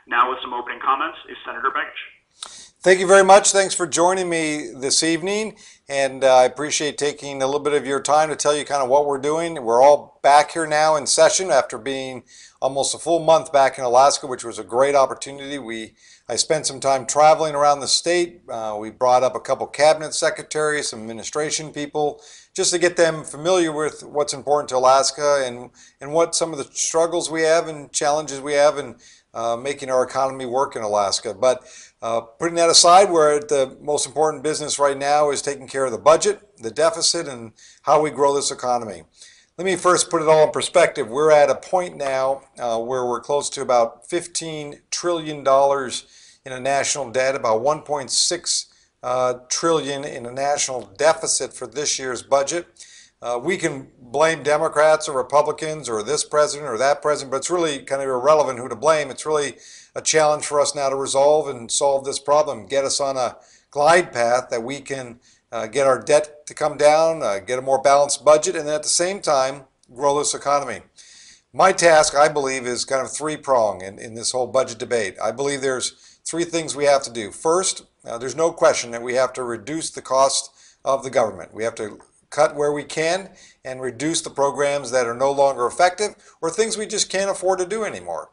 Now with some opening comments is Senator Begich. Thank you very much. Thanks for joining me this evening. And I appreciate taking a little bit of your time to tell you kind of what we're doing. We're all back here now in session after being almost a full month back in Alaska, which was a great opportunity. I spent some time traveling around the state. We brought up a couple cabinet secretaries, some administration people, just to get them familiar with what's important to Alaska and what some of the struggles we have and challenges we have in making our economy work in Alaska. But putting that aside, where the most important business right now is taking care of the budget, the deficit, and how we grow this economy. Let me first put it all in perspective. We're at a point now where we're close to about $15 trillion in a national debt, about 1.6 trillion in a national deficit for this year's budget. We can blame Democrats or Republicans or this president or that president, but it's really kind of irrelevant who to blame. It's really a challenge for us now to resolve and solve this problem, get us on a glide path that we can get our debt to come down, get a more balanced budget, and then at the same time grow this economy. My task, I believe, is kind of three-pronged in this whole budget debate. I believe there's three things we have to do. First, there's no question that we have to reduce the cost of the government. We have to cut where we can and reduce the programs that are no longer effective or things we just can't afford to do anymore.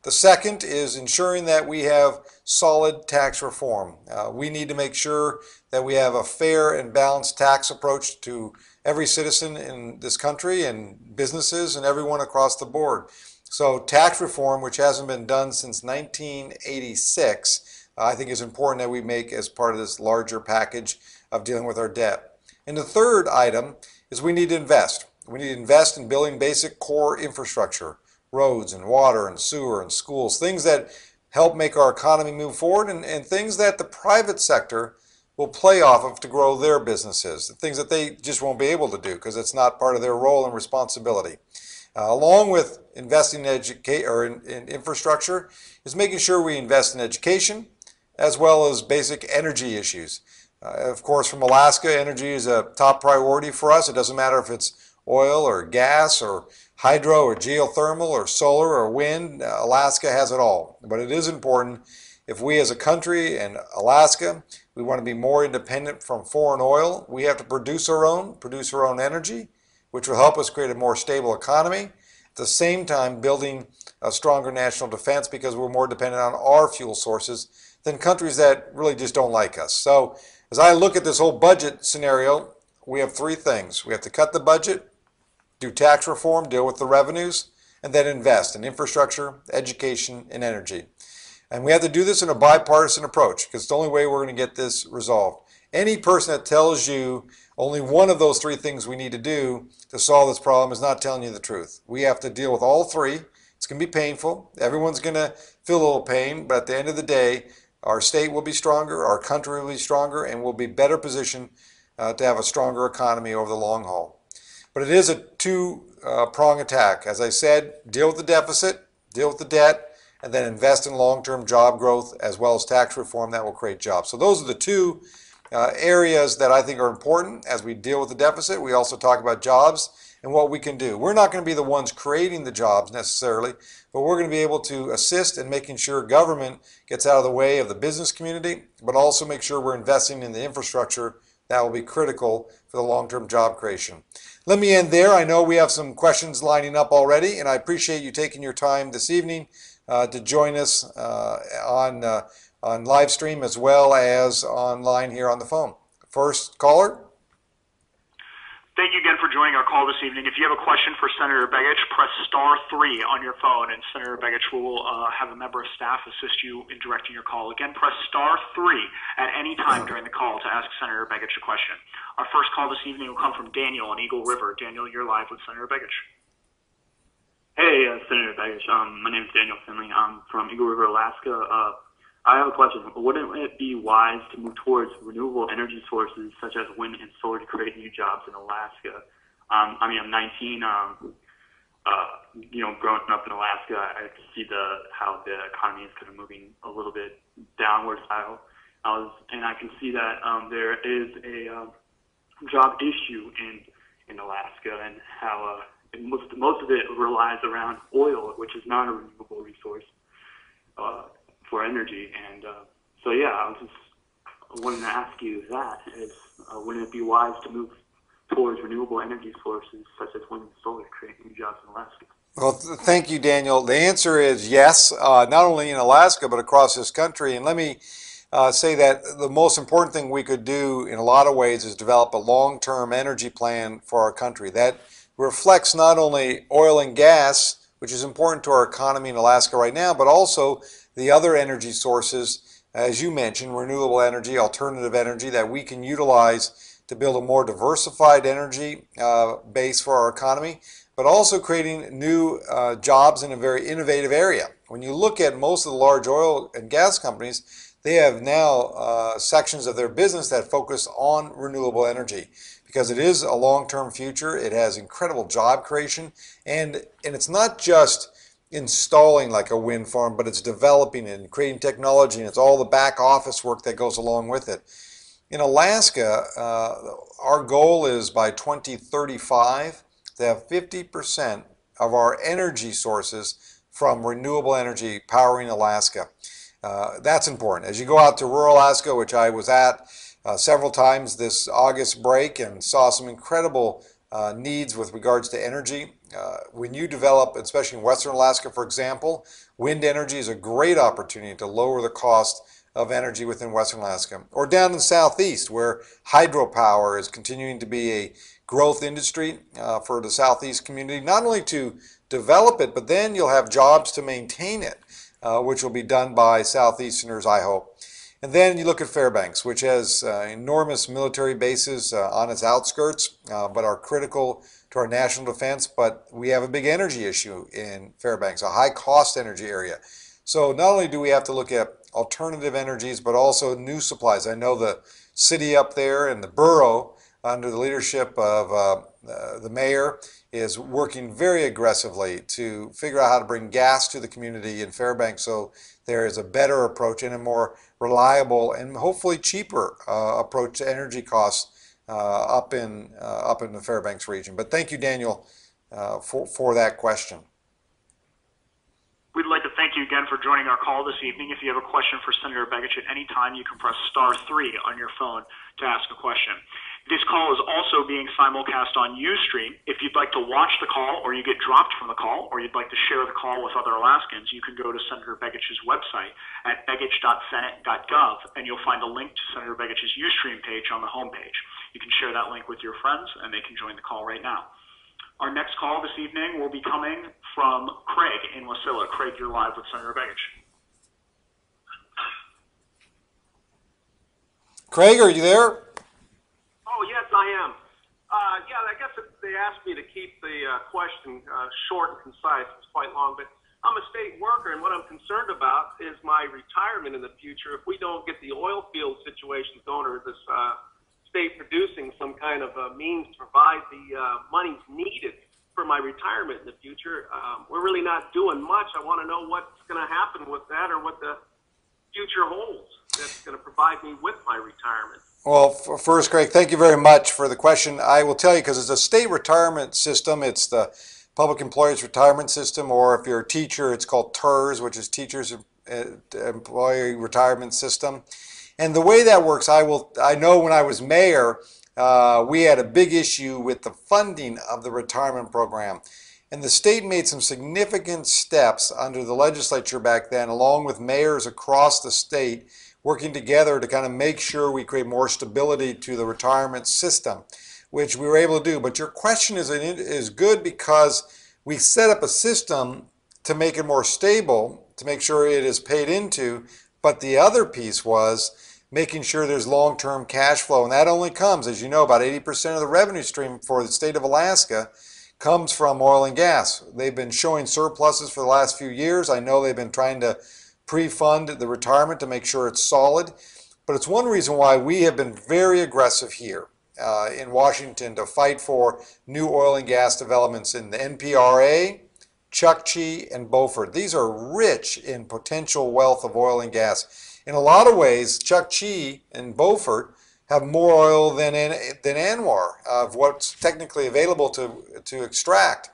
The second is ensuring that we have solid tax reform. We need to make sure that we have a fair and balanced tax approach to every citizen in this country and businesses and everyone across the board. So tax reform, which hasn't been done since 1986, I think is important that we make as part of this larger package of dealing with our debt. And the third item is we need to invest. We need to invest in building basic core infrastructure, roads and water and sewer and schools, things that help make our economy move forward and things that the private sector will play off of to grow their businesses, the things that they just won't be able to do because it's not part of their role and responsibility. Along with investing in infrastructure is making sure we invest in education as well as basic energy issues. Of course, from Alaska, energy is a top priority for us. It doesn't matter if it's oil or gas or hydro or geothermal or solar or wind. Alaska has it all. But it is important if we as a country and Alaska, we want to be more independent from foreign oil, we have to produce our own energy, which will help us create a more stable economy. At the same time, building a stronger national defense because we're more dependent on our fuel sources than countries that really just don't like us. So as I look at this whole budget scenario, we have three things. We have to cut the budget, do tax reform, deal with the revenues, and then invest in infrastructure, education, and energy. And we have to do this in a bipartisan approach because it's the only way we're going to get this resolved. Any person that tells you only one of those three things we need to do to solve this problem is not telling you the truth. We have to deal with all three. It's going to be painful. Everyone's going to feel a little pain, but at the end of the day, our state will be stronger, our country will be stronger, and we'll be better positioned to have a stronger economy over the long haul. But it is a two-prong attack. As I said, deal with the deficit, deal with the debt, and then invest in long-term job growth as well as tax reform that will create jobs. So those are the two areas that I think are important as we deal with the deficit. We also talk about jobs and what we can do. We're not going to be the ones creating the jobs necessarily, but we're going to be able to assist in making sure government gets out of the way of the business community, but also make sure we're investing in the infrastructure that will be critical for the long-term job creation. Let me end there. I know we have some questions lining up already, and I appreciate you taking your time this evening to join us on live stream as well as online here on the phone. First caller. Thank you again for joining our call this evening. If you have a question for Senator Begich, press *3 on your phone, and Senator Begich will have a member of staff assist you in directing your call. Again, press *3 at any time during the call to ask Senator Begich a question. Our first call this evening will come from Daniel on Eagle River. Daniel, you're live with Senator Begich. Hey, Senator Begich. My name is Daniel Finley. I'm from Eagle River, Alaska. I have a question. Wouldn't it be wise to move towards renewable energy sources such as wind and solar to create new jobs in Alaska? I'm 19. Growing up in Alaska, I can see how the economy is kind of moving a little bit downward style. And I can see that there is a job issue in Alaska, and how most of it relies around oil, which is not a renewable resource. for energy. And so, yeah, I was just wanting to ask you that. Wouldn't it be wise to move towards renewable energy sources such as wind and solar to create new jobs in Alaska? Well, thank you, Daniel. The answer is yes, not only in Alaska, but across this country. And let me say that the most important thing we could do in a lot of ways is develop a long-term energy plan for our country that reflects not only oil and gas, which is important to our economy in Alaska right now, but also the other energy sources, as you mentioned, renewable energy, alternative energy that we can utilize to build a more diversified energy base for our economy, but also creating new jobs in a very innovative area. When you look at most of the large oil and gas companies, they have now sections of their business that focus on renewable energy because it is a long-term future. It has incredible job creation, and it's not just installing like a wind farm, but it's developing and creating technology, and it's all the back office work that goes along with it. In Alaska, our goal is by 2035 to have 50% of our energy sources from renewable energy powering Alaska. That's important. As you go out to rural Alaska, which I was at several times this August break and saw some incredible needs with regards to energy. When you develop, especially in Western Alaska, for example, wind energy is a great opportunity to lower the cost of energy within Western Alaska. Or down in the southeast, where hydropower is continuing to be a growth industry for the southeast community, not only to develop it, but then you'll have jobs to maintain it, which will be done by Southeasterners, I hope. And then you look at Fairbanks, which has enormous military bases on its outskirts, but are critical to our national defense. But we have a big energy issue in Fairbanks, a high-cost energy area. So not only do we have to look at alternative energies, but also new supplies. I know the city up there and the borough, under the leadership of the mayor, is working very aggressively to figure out how to bring gas to the community in Fairbanks so there is a better approach and a more reliable and hopefully cheaper approach to energy costs up in the Fairbanks region. But thank you, Daniel, for that question. We'd like to thank you again for joining our call this evening. If you have a question for Senator Begich at any time, you can press *3 on your phone to ask a question. This call is also being simulcast on Ustream. If you'd like to watch the call, or you get dropped from the call, or you'd like to share the call with other Alaskans, you can go to Senator Begich's website at begich.senate.gov, and you'll find a link to Senator Begich's Ustream page on the homepage. You can share that link with your friends, and they can join the call right now. Our next call this evening will be coming from Craig in Wasilla. Craig, you're live with Senator Begich. Craig, are you there? Oh, yes, I am. Yeah, I guess they asked me to keep the question short and concise. It's quite long, but I'm a state worker, and what I'm concerned about is my retirement in the future. If we don't get the oil field situation going, or this state producing some kind of means to provide the monies needed for my retirement in the future, we're really not doing much. I want to know what's going to happen with that, or what the future holds that's going to provide me with my retirement. Well, first, Craig, thank you very much for the question. I will tell you, because it's a state retirement system, it's the Public Employees Retirement System, or if you're a teacher, it's called TERS, which is Teachers Employee Retirement System. And the way that works, I know when I was mayor, we had a big issue with the funding of the retirement program. And the state made some significant steps under the legislature back then, along with mayors across the state, working together to kind of make sure we create more stability to the retirement system, which we were able to do. But your question is good, because we set up a system to make it more stable, to make sure it is paid into. But the other piece was making sure there's long-term cash flow. And that only comes, as you know, about 80% of the revenue stream for the state of Alaska comes from oil and gas. They've been showing surpluses for the last few years. I know they've been trying to pre-fund the retirement to make sure it's solid. But it's one reason why we have been very aggressive here in Washington to fight for new oil and gas developments in the NPRA, Chukchi, and Beaufort. These are rich in potential wealth of oil and gas. In a lot of ways, Chukchi and Beaufort have more oil than ANWR of what's technically available to extract.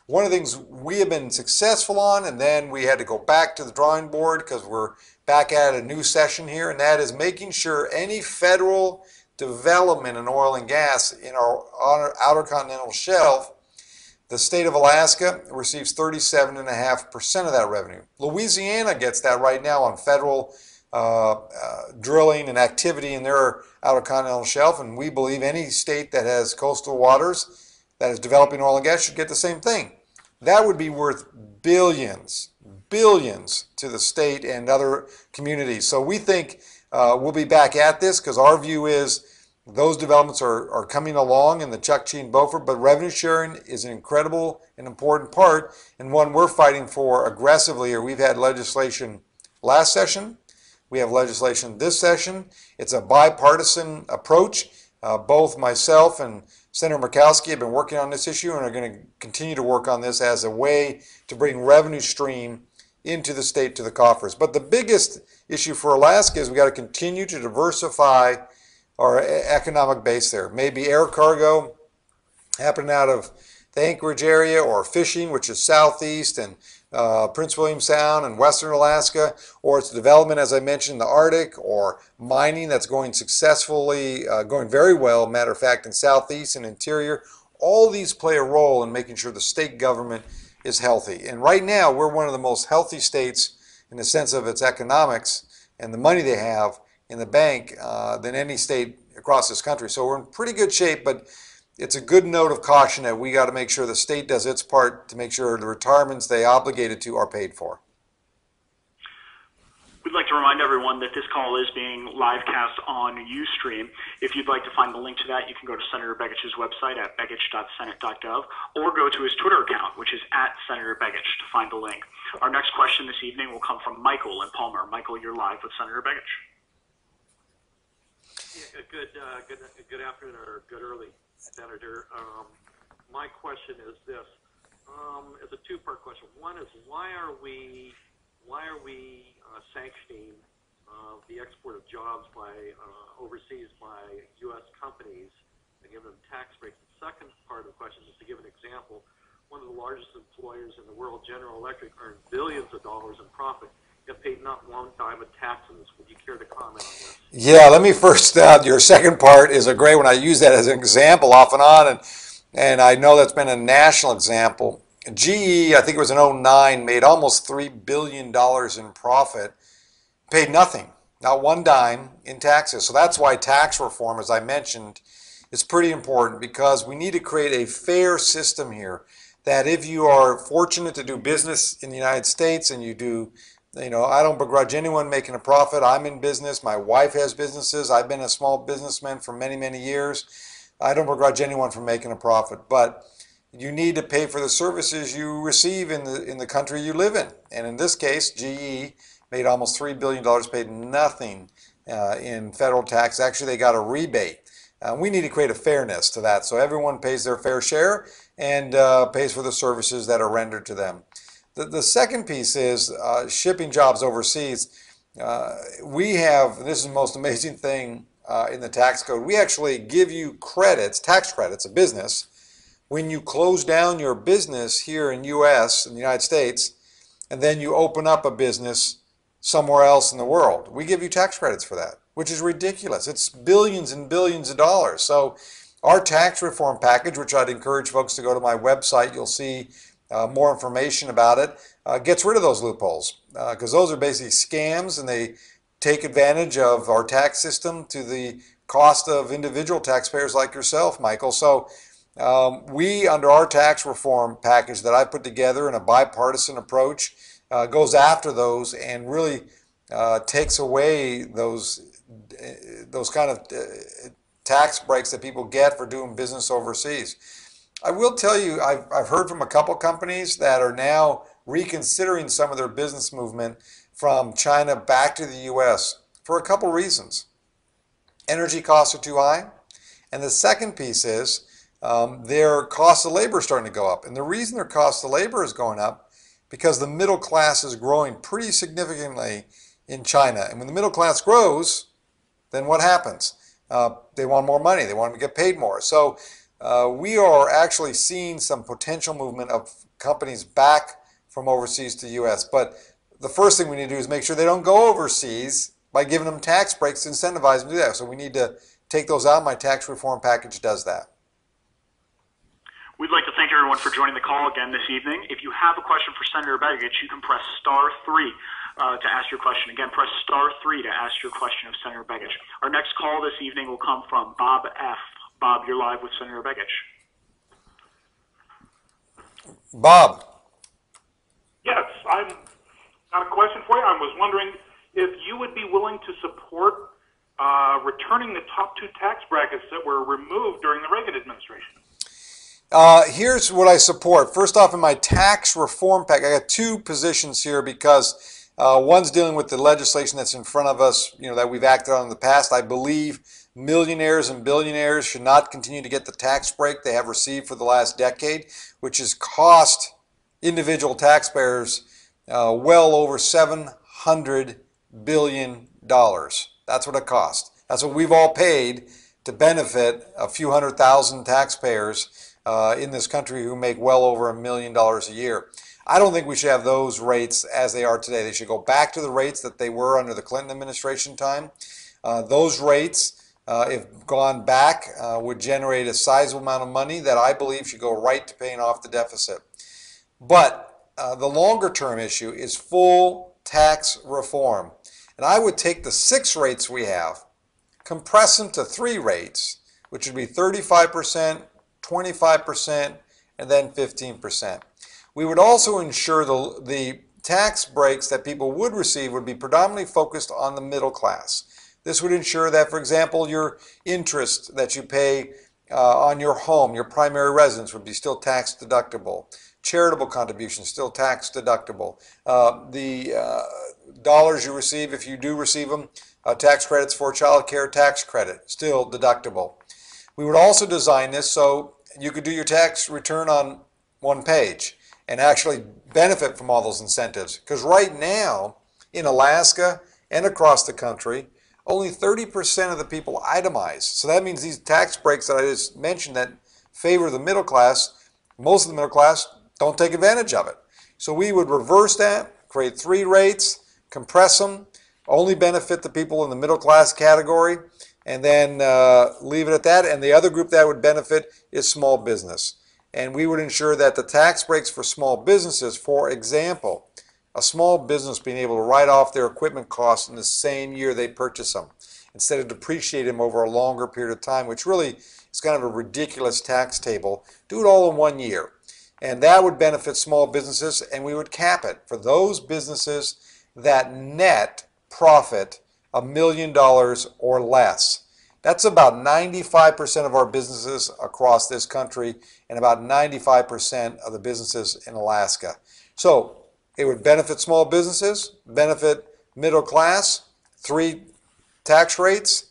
One of the things we have been successful on, and then we had to go back to the drawing board because we're back at a new session here, and that is making sure any federal development in oil and gas in our outer continental shelf, the state of Alaska receives 37.5% of that revenue. Louisiana gets that right now on federal drilling and activity in their outer continental shelf, and we believe any state that has coastal waters that is developing oil and gas should get the same thing. That would be worth billions to the state and other communities. So we think we'll be back at this because our view is those developments are coming along in the Chukchi and Beaufort, but revenue sharing is an incredible and important part, and one we're fighting for aggressively. Or we've had legislation last session, we have legislation this session. It's a bipartisan approach. Both myself and Senator Murkowski have been working on this issue and are going to continue to work on this as a way to bring revenue stream into the state to the coffers. But the biggest issue for Alaska is we got to continue to diversify our economic base there. Maybe air cargo happening out of the Anchorage area, or fishing, which is southeast and Prince William Sound and western Alaska, or it's development, as I mentioned, in the Arctic, or mining that's going successfully, going very well, matter of fact, in southeast and interior. All these play a role in making sure the state government is healthy. And right now, we're one of the most healthy states in the sense of its economics and the money they have in the bank than any state across this country. So we're in pretty good shape, but it's a good note of caution that we got to make sure the state does its part to make sure the retirements they obligated to are paid for. We'd like to remind everyone that this call is being live cast on Ustream. If you'd like to find the link to that, you can go to Senator Begich's website at begich.senate.gov, or go to his Twitter account, which is at Senator Begich, to find the link. Our next question this evening will come from Michael in Palmer. Michael, you're live with Senator Begich. Yeah, good afternoon, or good early, Senator. My question is this: it's a two-part question. One is why are we sanctioning the export of jobs by overseas by U.S. companies and giving them tax breaks? The second part of the question is to give an example. One of the largest employers in the world, General Electric, earned billions of dollars in profit. Get paid not one dime of taxes. Would you care to comment on this? Yeah, let me first, your second part is a great one. I use that as an example off and on, and I know that's been a national example. GE, I think it was in '09, made almost $3 billion in profit, paid nothing, not one dime in taxes. So that's why tax reform, as I mentioned, is pretty important, because we need to create a fair system here, that if you are fortunate to do business in the United States and you do, I don't begrudge anyone making a profit. I'm in business. My wife has businesses. I've been a small businessman for many, many years. I don't begrudge anyone for making a profit, but you need to pay for the services you receive in the country you live in. And in this case, GE made almost $3 billion, paid nothing in federal tax. Actually, they got a rebate. We need to create a fairness to that, so everyone pays their fair share and pays for the services that are rendered to them. The second piece is shipping jobs overseas. We have, this is the most amazing thing in the tax code, we actually give you credits, tax credits, a business, when you close down your business here in U.S., in the United States, and then you open up a business somewhere else in the world. We give you tax credits for that, which is ridiculous. It's billions and billions of dollars. So our tax reform package, which I'd encourage folks to go to my website, you'll see more information about it, gets rid of those loopholes, because those are basically scams, and they take advantage of our tax system to the cost of individual taxpayers like yourself, Michael. So we, under our tax reform package that I put together in a bipartisan approach, goes after those and really takes away those kind of tax breaks that people get for doing business overseas. I will tell you, I've heard from a couple companies that are now reconsidering some of their business movement from China back to the U.S. for a couple reasons. Energy costs are too high, and the second piece is their cost of labor is starting to go up. And the reason their cost of labor is going up because the middle class is growing pretty significantly in China. And when the middle class grows, then what happens? They want more money. They want to get paid more. So we are actually seeing some potential movement of companies back from overseas to the U.S. But the first thing we need to do is make sure they don't go overseas by giving them tax breaks to incentivize them to do that. So we need to take those out. My tax reform package does that. We'd like to thank everyone for joining the call again this evening. If you have a question for Senator Begich, you can press *3 to ask your question. Again, press *3 to ask your question of Senator Begich. Our next call this evening will come from Bob F. Bob, you're live with Senator Begich. Bob. Yes, I've got a question for you. I was wondering if you would be willing to support returning the top 2 tax brackets that were removed during the Reagan administration. Here's what I support. First off, in my tax reform pack, I got 2 positions here because one's dealing with the legislation that's in front of us, that we've acted on in the past. I believe millionaires and billionaires should not continue to get the tax break they have received for the last decade, which has cost individual taxpayers well over $700 billion. That's what it cost. That's what we've all paid to benefit a few 100,000 taxpayers in this country who make well over $1 million a year. I don't think we should have those rates as they are today. They should go back to the rates that they were under the Clinton administration time. Those rates, if gone back, would generate a sizable amount of money that I believe should go right to paying off the deficit. But the longer term issue is full tax reform. And I would take the 6 rates we have, compress them to 3 rates, which would be 35%, 25%, and then 15%. We would also ensure the tax breaks that people would receive would be predominantly focused on the middle class. This would ensure that, for example, your interest that you pay on your home, your primary residence, would be still tax deductible. Charitable contributions still tax deductible. The dollars you receive, if you do receive them, tax credits for child care tax credit, still deductible. We would also design this so you could do your tax return on one page and actually benefit from all those incentives. Because right now, in Alaska and across the country, only 30% of the people itemize. So that means these tax breaks that I just mentioned that favor the middle class, most of the middle class don't take advantage of it. So we would reverse that, create 3 rates, compress them, only benefit the people in the middle class category, and then leave it at that. And the other group that would benefit is small business. And we would ensure that the tax breaks for small businesses, for example, a small business being able to write off their equipment costs in the same year they purchase them, instead of depreciating them over a longer period of time, which really is kind of a ridiculous tax table. Do it all in 1 year. And that would benefit small businesses, and we would cap it for those businesses that net profit $1 million or less. That's about 95% of our businesses across this country and about 95% of the businesses in Alaska. So it would benefit small businesses, benefit middle class, 3 tax rates,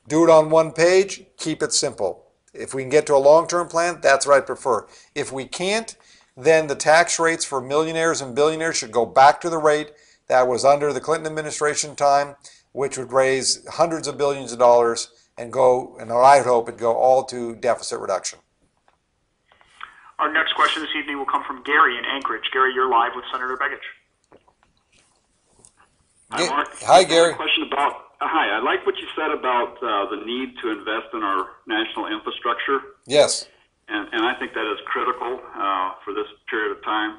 do it on 1 page, keep it simple. If we can get to a long-term plan, that's what I prefer. If we can't, then the tax rates for millionaires and billionaires should go back to the rate that was under the Clinton administration time, which would raise hundreds of billions of dollars and go, and I would hope it'd go all to deficit reduction. Our next question this evening will come from Gary in Anchorage. Gary, you're live with Senator Begich. Hi, Mark. Hi, Gary. Question about, hi, I like what you said about the need to invest in our national infrastructure. Yes. And I think that is critical for this period of time.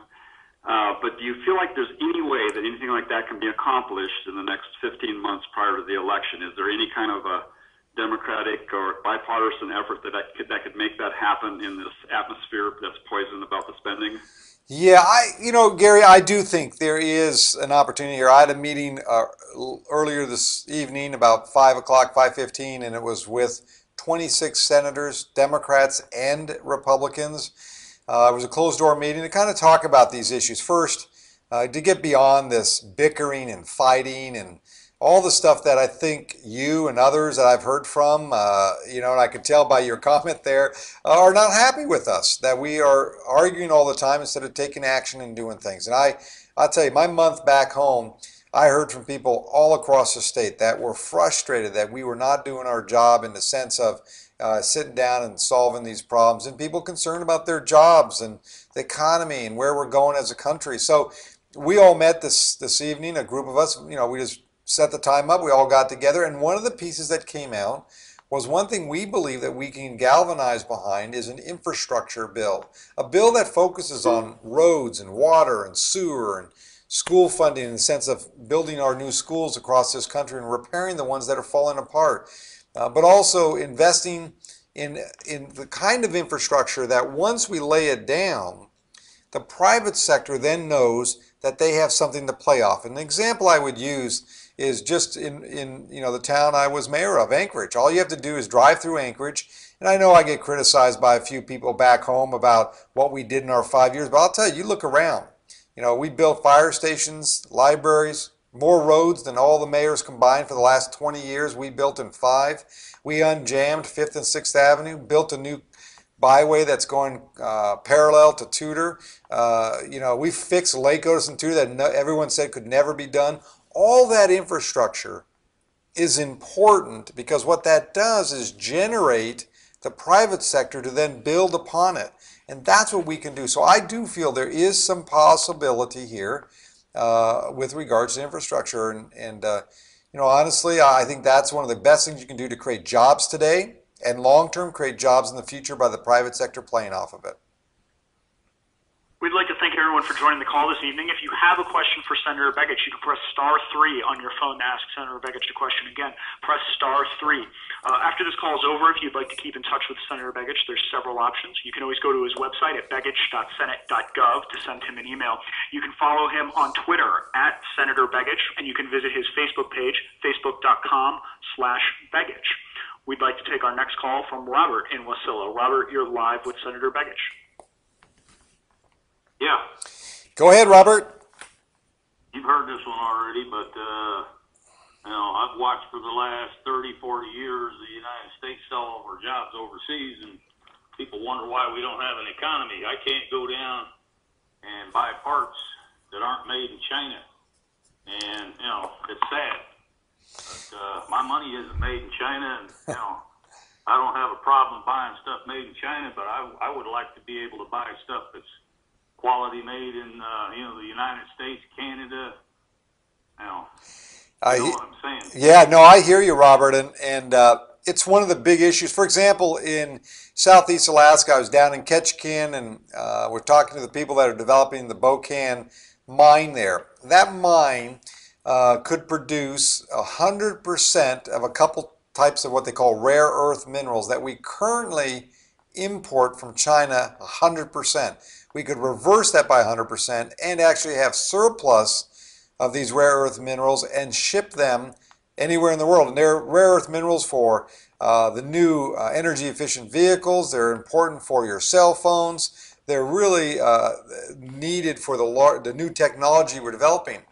But do you feel like there's any way that anything like that can be accomplished in the next 15 months prior to the election? Is there any kind of a democratic or bipartisan effort that could make that happen in this atmosphere that's poisoned about the spending? Yeah, Gary, I do think there is an opportunity here. I had a meeting earlier this evening about 5 o'clock, 5:15, and it was with 26 senators, Democrats and Republicans. It was a closed-door meeting to kind of talk about these issues. First, to get beyond this bickering and fighting and all the stuff that I think you and others that I've heard from, and I could tell by your comment there, are not happy with us, that we are arguing all the time instead of taking action and doing things. And I'll tell you, my month back home, I heard from people all across the state that were frustrated that we were not doing our job in the sense of sitting down and solving these problems, and people concerned about their jobs and the economy and where we're going as a country. So we all met this evening, a group of us, we just set the time up, we all got together, and one of the pieces that came out was one thing we believe that we can galvanize behind is an infrastructure bill. A bill that focuses on roads and water and sewer and school funding in the sense of building our new schools across this country and repairing the ones that are falling apart. But also investing in the kind of infrastructure that once we lay it down, the private sector then knows that they have something to play off. An example I would use is just in the town I was mayor of, Anchorage. All you have to do is drive through Anchorage, and I know I get criticized by a few people back home about what we did in our 5 years, but I'll tell you, you look around. We built fire stations, libraries, more roads than all the mayors combined for the last 20 years. We built in 5. We unjammed 5th and 6th Avenue, built a new byway that's going parallel to Tudor. We fixed Lake Otis and Tudor that everyone said could never be done. All that infrastructure is important because what that does is generate the private sector to then build upon it. And that's what we can do. So I do feel there is some possibility here with regards to infrastructure. And honestly, I think that's one of the best things you can do to create jobs today and long-term create jobs in the future by the private sector playing off of it. We'd like to thank everyone for joining the call this evening. If you have a question for Senator Begich, you can press *3 on your phone to ask Senator Begich a question. Again, press *3. After this call is over, if you'd like to keep in touch with Senator Begich, there's several options. You can always go to his website at begich.senate.gov to send him an email. You can follow him on Twitter at Senator Begich, and you can visit his Facebook page, facebook.com/Begich. We'd like to take our next call from Robert in Wasilla. Robert, you're live with Senator Begich. Yeah. Go ahead, Robert. You've heard this one already, but, I've watched for the last 30, 40 years the United States sell all our jobs overseas, and people wonder why we don't have an economy. I can't go down and buy parts that aren't made in China, and, it's sad. But my money isn't made in China, and, I don't have a problem buying stuff made in China, but I would like to be able to buy stuff that's quality made in the United States, Canada. You know what I'm saying? Yeah, no, I hear you, Robert, and it's one of the big issues. For example, in southeast Alaska, I was down in Ketchikan, and we're talking to the people that are developing the Bocan mine there. That mine could produce 100% of a couple types of what they call rare earth minerals that we currently import from China 100%. We could reverse that by 100% and actually have surplus of these rare earth minerals and ship them anywhere in the world. And they're rare earth minerals for the new energy efficient vehicles. They're important for your cell phones. They're really needed for the new technology we're developing.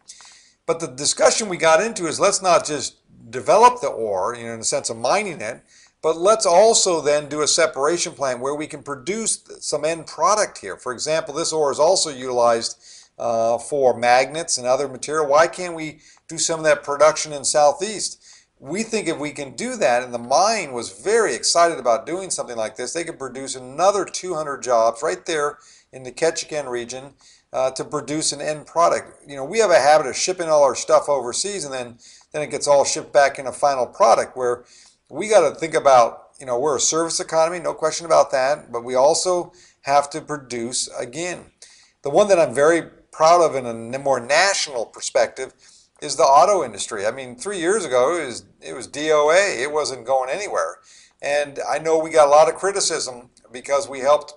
But the discussion we got into is let's not just develop the ore, in the sense of mining it, but let's also then do a separation plant where we can produce some end product here. For example, this ore is also utilized for magnets and other material. Why can't we do some of that production in Southeast? We think if we can do that, and the mine was very excited about doing something like this, they could produce another 200 jobs right there in the Ketchikan region to produce an end product. We have a habit of shipping all our stuff overseas, and then it gets all shipped back in a final product, where we got to think about, we're a service economy, no question about that, but we also have to produce again. The one that I'm very proud of in a more national perspective is the auto industry. I mean, 3 years ago, it was DOA. It wasn't going anywhere. And I know we got a lot of criticism because we helped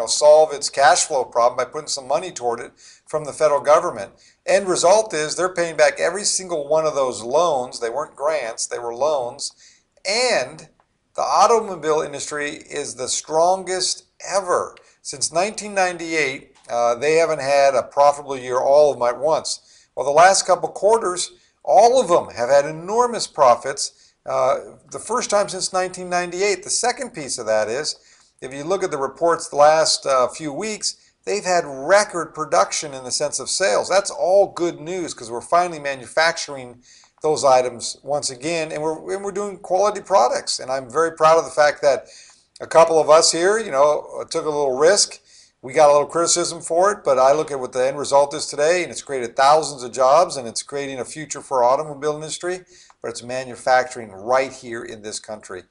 solve its cash flow problem by putting some money toward it from the federal government. End result is they're paying back every single one of those loans. They weren't grants, they were loans. And the automobile industry is the strongest ever. Since 1998, they haven't had a profitable year, all of them at once. Well, the last couple quarters, all of them have had enormous profits, the first time since 1998. The second piece of that is, if you look at the reports the last few weeks, they've had record production in the sense of sales. That's all good news because we're finally manufacturing those items once again, and we're doing quality products. And I'm very proud of the fact that a couple of us here, took a little risk. We got a little criticism for it, but I look at what the end result is today, and it's created thousands of jobs, and it's creating a future for our automobile industry, but it's manufacturing right here in this country.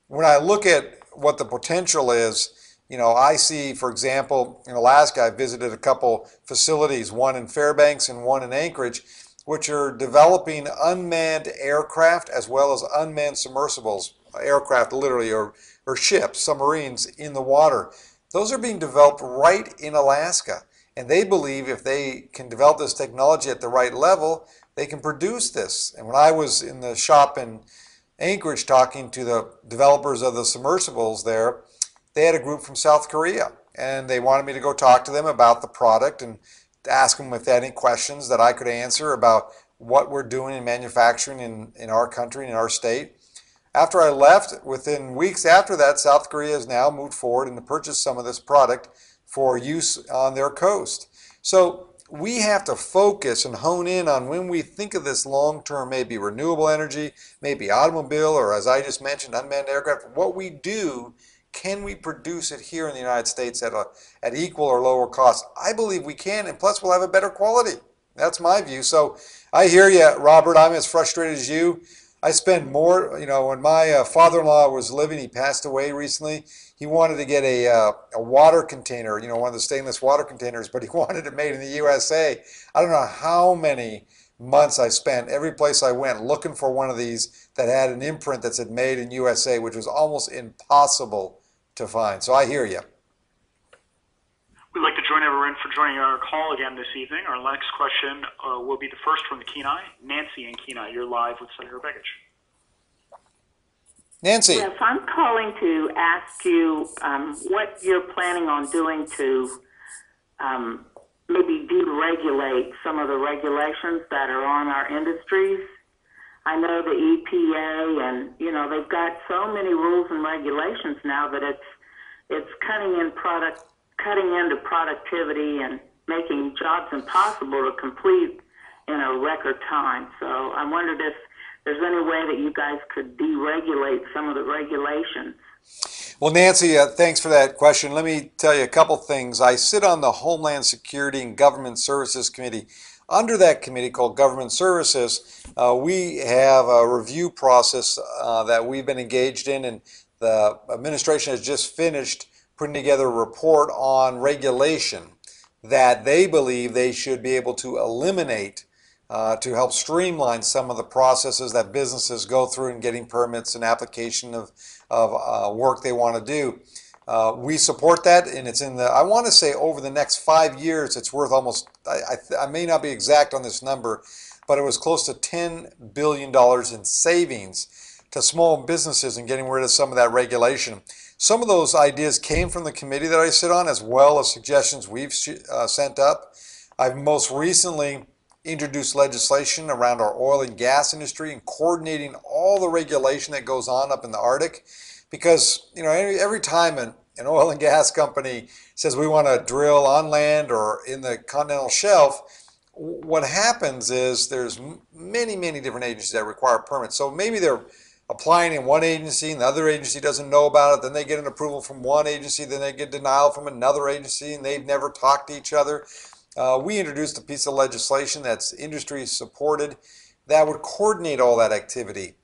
When I look at what the potential is, I see, for example, in Alaska, I visited a couple facilities, one in Fairbanks and one in Anchorage, which are developing unmanned aircraft as well as unmanned submersibles, aircraft literally, or ships, submarines in the water. Those are being developed right in Alaska, and they believe if they can develop this technology at the right level, they can produce this. And when I was in the shop in Anchorage talking to the developers of the submersibles there, they had a group from South Korea, and they wanted me to go talk to them about the product and ask them if they had any questions that I could answer about what we're doing in manufacturing in our country, in our state. After I left, within weeks after that, South Korea has now moved forward and to purchase some of this product for use on their coast. So we have to focus and hone in on when we think of this long-term, maybe renewable energy, maybe automobile, or as I just mentioned, unmanned aircraft. What we do, can we produce it here in the United States at equal or lower cost? I believe we can, and plus we'll have a better quality. That's my view. So I hear you, Robert. I'm as frustrated as you. I spend more, when my father-in-law was living, he passed away recently. He wanted to get a water container, one of the stainless water containers, but he wanted it made in the USA. I don't know how many months I spent every place I went looking for one of these that had an imprint that said made in USA, which was almost impossible to find. So I hear you. We'd like to join everyone for joining our call again this evening. Our next question will be the first from the Kenai. Nancy in Kenai, you're live with Senator Begich. Nancy. Yes, I'm calling to ask you what you're planning on doing to maybe deregulate some of the regulations that are on our industries. I know the EPA and, they've got so many rules and regulations now that it's cutting into productivity and making jobs impossible to complete in a record time. So I wondered if there's any way that you guys could deregulate some of the regulations. Well, Nancy, thanks for that question. Let me tell you a couple things. I sit on the Homeland Security and Government Services Committee. Under that committee called Government Services, we have a review process that we've been engaged in, and the administration has just finished putting together a report on regulation that they believe they should be able to eliminate to help streamline some of the processes that businesses go through in getting permits and application of work they want to do. We support that, and it's in I want to say over the next 5 years, it's worth almost, I may not be exact on this number, but it was close to $10 billion in savings to small businesses and getting rid of some of that regulation. Some of those ideas came from the committee that I sit on, as well as suggestions we've sent up. I've most recently introduced legislation around our oil and gas industry and coordinating all the regulation that goes on up in the Arctic. Because every time an oil and gas company says we want to drill on land or in the continental shelf, what happens is there's many different agencies that require permits. So maybe they're applying in one agency and the other agency doesn't know about it. Then they get an approval from one agency, then they get denial from another agency, and they've never talked to each other. We introduced a piece of legislation that's industry supported that would coordinate all that activity.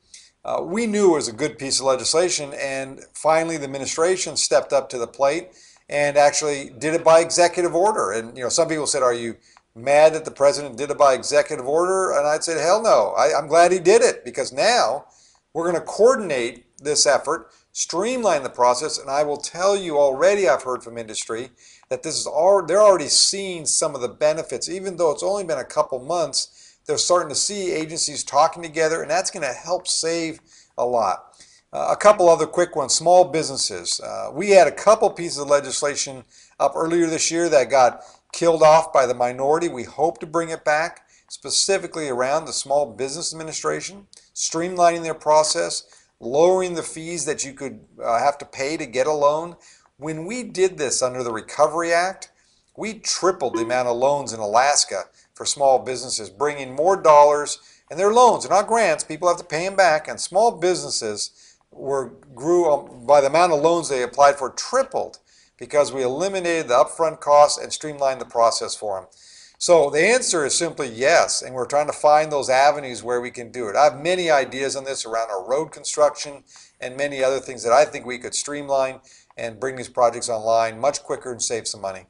We knew it was a good piece of legislation, and finally the administration stepped up to the plate and actually did it by executive order. And some people said, "Are you mad that the president did it by executive order?" And I'd say, hell no. I'm glad he did it, because now we're going to coordinate this effort, streamline the process, and I will tell you already, I've heard from industry that they're already seeing some of the benefits. Even though it's only been a couple months, they're starting to see agencies talking together, and that's going to help save a lot. A couple other quick ones. Small businesses. We had a couple pieces of legislation up earlier this year that got killed off by the minority. We hope to bring it back, specifically around the Small Business Administration, streamlining their process, lowering the fees that you could have to pay to get a loan. When we did this under the Recovery Act, we tripled the amount of loans in Alaska for small businesses, bringing more dollars And they're loans, they're not grants. People have to pay them back, and small businesses grew by the amount of loans they applied for tripled because we eliminated the upfront costs and streamlined the process for them. So the answer is simply yes, and we're trying to find those avenues where we can do it. I have many ideas on this around our road construction and many other things that I think we could streamline and bring these projects online much quicker and save some money.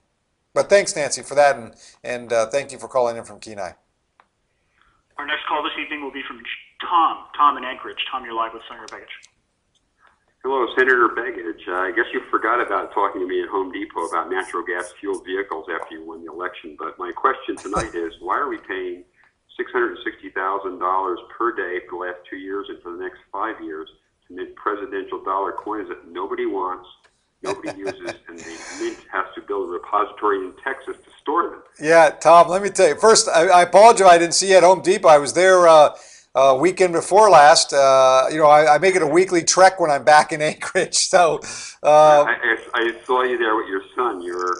But thanks, Nancy, for that, and thank you for calling in from Kenai. Our next call this evening will be from Tom. Tom in Anchorage. Tom, you're live with Senator Begich. Hello, Senator Begich. I guess you forgot about talking to me at Home Depot about natural gas fueled vehicles after you won the election. But my question tonight is, why are we paying $660,000 per day for the last 2 years and for the next 5 years to mint presidential dollar coins that nobody wants, nobody uses, and the mint has to build a repository in Texas to store them? Yeah, Tom, let me tell you. First, I apologize I didn't see you at Home Depot. I was there weekend before last. I make it a weekly trek when I'm back in Anchorage. So I saw you there with your son. You were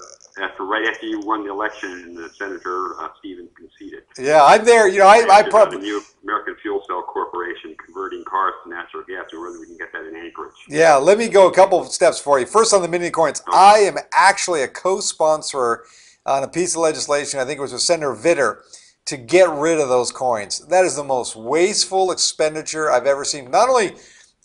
right after you won the election, and Senator Stevens conceded. Yeah, I'm there. I probably the new American Fuel Cell Corporation converting cars to natural gas, and whether we can get that in Anchorage. Yeah, let me go a couple of steps for you. First, on the mini coins, okay. I am actually a co-sponsor on a piece of legislation. I think it was with Senator Vitter, to get rid of those coins. That is the most wasteful expenditure I've ever seen. Not only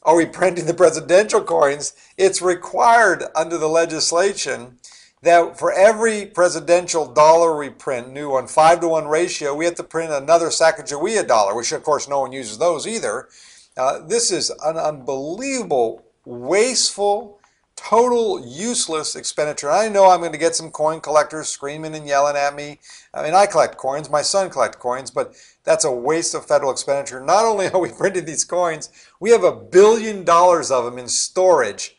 are we printing the presidential coins, it's required under the legislation that for every presidential dollar we print, new on 5-to-1 ratio, we have to print another Sacagawea dollar, which of course no one uses those either. This is an unbelievable, wasteful, total useless expenditure. I know I'm going to get some coin collectors screaming and yelling at me. I mean, I collect coins, my son collects coins, but that's a waste of federal expenditure. Not only are we printing these coins, we have $1 billion of them in storage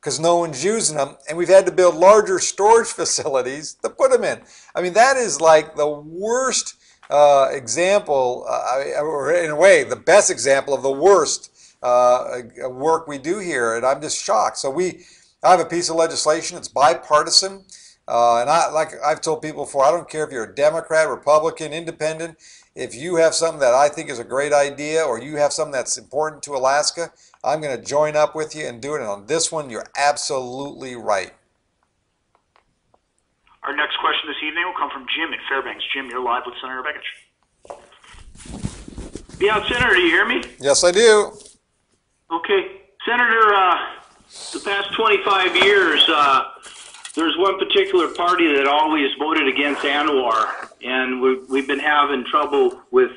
because no one's using them, and we've had to build larger storage facilities to put them in. I mean, that is like the worst example, or in a way, the best example of the worst work we do here, and I'm just shocked. So I have a piece of legislation. It's bipartisan, and like I've told people before, I don't care if you're a Democrat, Republican, Independent. If you have something that I think is a great idea, or you have something that's important to Alaska, I'm going to join up with you and do it. And on this one, you're absolutely right. Our next question this evening will come from Jim in Fairbanks. Jim, you're live with Senator Begich. Yeah, Senator, do you hear me? Yes, I do. Okay. Senator, the past 25 years, there's one particular party that always voted against ANWR, and we've been having trouble with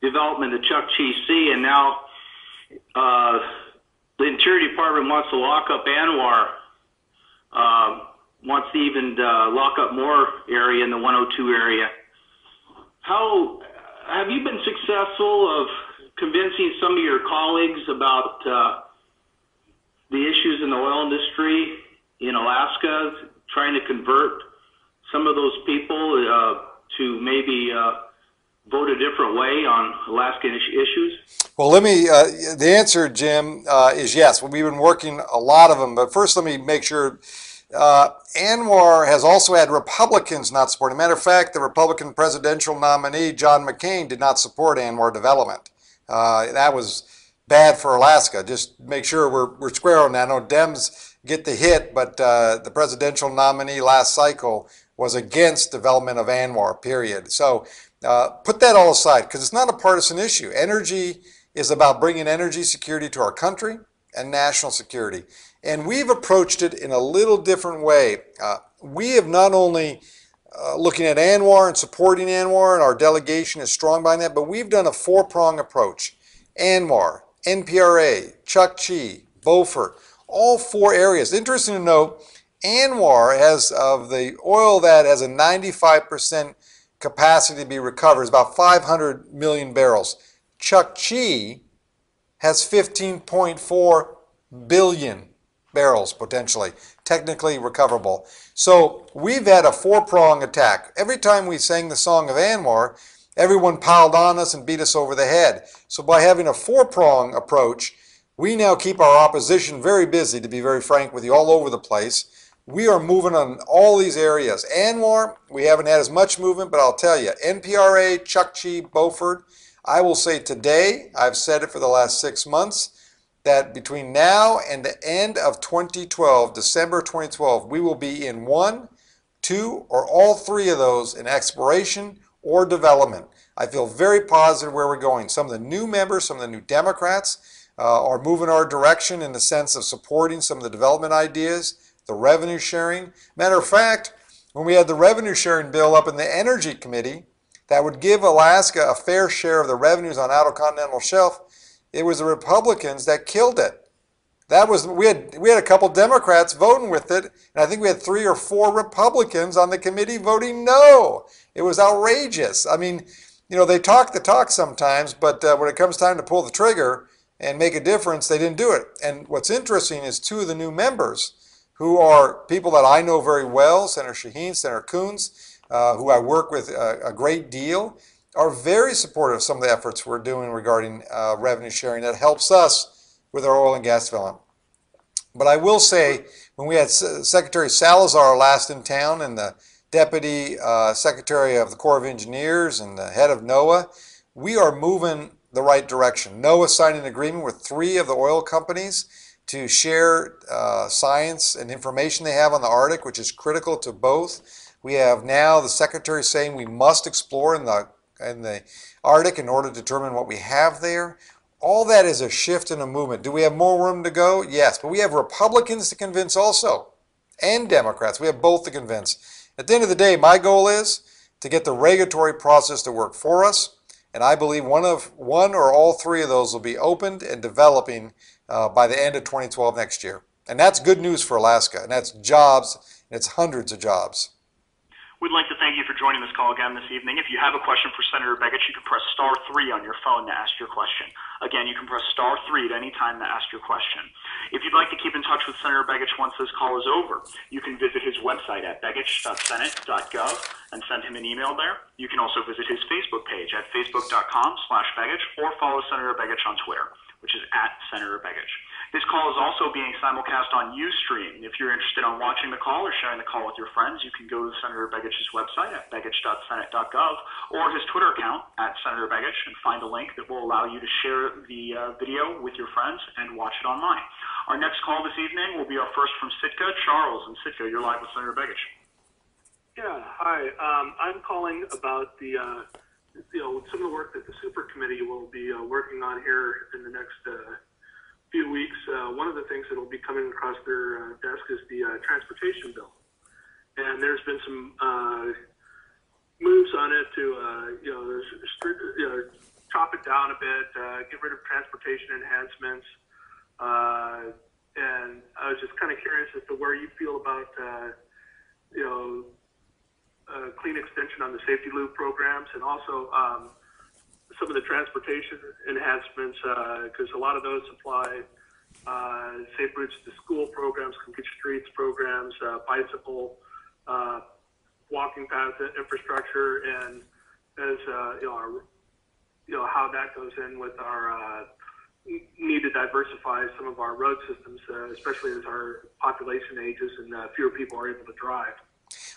development of Chukchi Sea, and now the Interior Department wants to lock up ANWR, wants to even lock up more area in the 102 area. How have you been successful of convincing some of your colleagues about the issues in the oil industry in Alaska, trying to convert some of those people to maybe vote a different way on Alaskan issues? Well, let me, the answer, Jim, is yes. Well, we've been working a lot of them, but first let me make sure ANWR has also had Republicans not supporting. Matter of fact, the Republican presidential nominee, John McCain, did not support ANWR development. That was bad for Alaska. Just make sure we're square on that. I know Dems get the hit, but the presidential nominee last cycle was against development of ANWR, period. So put that all aside, because it's not a partisan issue. Energy is about bringing energy security to our country and national security. And we've approached it in a little different way. We have not only looking at ANWR and supporting ANWR, and our delegation is strong behind that, but we've done a four-prong approach. ANWR, NPRA, Chukchi, Beaufort, all four areas. Interesting to note, ANWR has, of the oil that has a 95% capacity to be recovered, is about 500 million barrels. Chukchi has 15.4 billion barrels potentially, technically recoverable. So we've had a four-prong attack. Every time we sang the song of ANWR, everyone piled on us and beat us over the head. So by having a four-prong approach, we now keep our opposition very busy, to be very frank with you, all over the place. We are moving on all these areas. ANWR, we haven't had as much movement, but I'll tell you, NPRA, Chukchi, Beaufort, I will say today, I've said it for the last 6 months, that between now and the end of 2012, December 2012, we will be in 1, 2, or all 3 of those in exploration or development. I feel very positive where we're going. Some of the new members, some of the new Democrats are moving our direction in the sense of supporting some of the development ideas, the revenue sharing. Matter of fact, when we had the revenue sharing bill up in the Energy Committee that would give Alaska a fair share of the revenues on outer continental shelf, it was the Republicans that killed it. We had a couple Democrats voting with it, and I think we had 3 or 4 Republicans on the committee voting no. It was outrageous. I mean, they talk the talk sometimes, but when it comes time to pull the trigger and make a difference, they didn't do it. And what's interesting is 2 of the new members, who are people that I know very well, Senator Shaheen, Senator Coons, who I work with a great deal, are very supportive of some of the efforts we're doing regarding revenue sharing that helps us with our oil and gas development. But I will say, when we had Secretary Salazar last in town and the Deputy Secretary of the Corps of Engineers and the head of NOAA, we are moving the right direction. NOAA signed an agreement with 3 of the oil companies to share science and information they have on the Arctic, which is critical to both. We have now the Secretary saying we must explore in the Arctic in order to determine what we have there. All that is a shift and a movement. Do we have more room to go? Yes, but we have Republicans to convince also, and Democrats. We have both to convince. At the end of the day, my goal is to get the regulatory process to work for us, and I believe one or all 3 of those will be opened and developing by the end of 2012 next year. And that's good news for Alaska, and that's jobs, and it's hundreds of jobs. We'd like to thank you for joining this call again this evening. If you have a question for Senator Begich, you can press *3 on your phone to ask your question. Again, you can press *3 at any time to ask your question. If you'd like to keep in touch with Senator Begich once this call is over, you can visit his website at begich.senate.gov and send him an email there. You can also visit his Facebook page at facebook.com/Begich or follow Senator Begich on Twitter, which is @Senator Begich. This call is also being simulcast on Ustream. If you're interested in watching the call or sharing the call with your friends, you can go to Senator Begich's website at begich.senate.gov or his Twitter account @Senator Begich and find a link that will allow you to share the video with your friends and watch it online. Our next call this evening will be our first from Sitka. Charles and Sitka, you're live with Senator Begich. Yeah, hi. I'm calling about the some of the work that the Super Committee will be working on here in the next few weeks. One of the things that will be coming across their desk is the transportation bill, and there's been some moves on it to chop it down a bit, get rid of transportation enhancements, and I was just kind of curious as to where you feel about clean extension on the safety loop programs, and also some of the transportation enhancements, because a lot of those apply safe routes to school programs, complete streets programs, bicycle, walking path infrastructure, and as how that goes in with our need to diversify some of our road systems, especially as our population ages and fewer people are able to drive.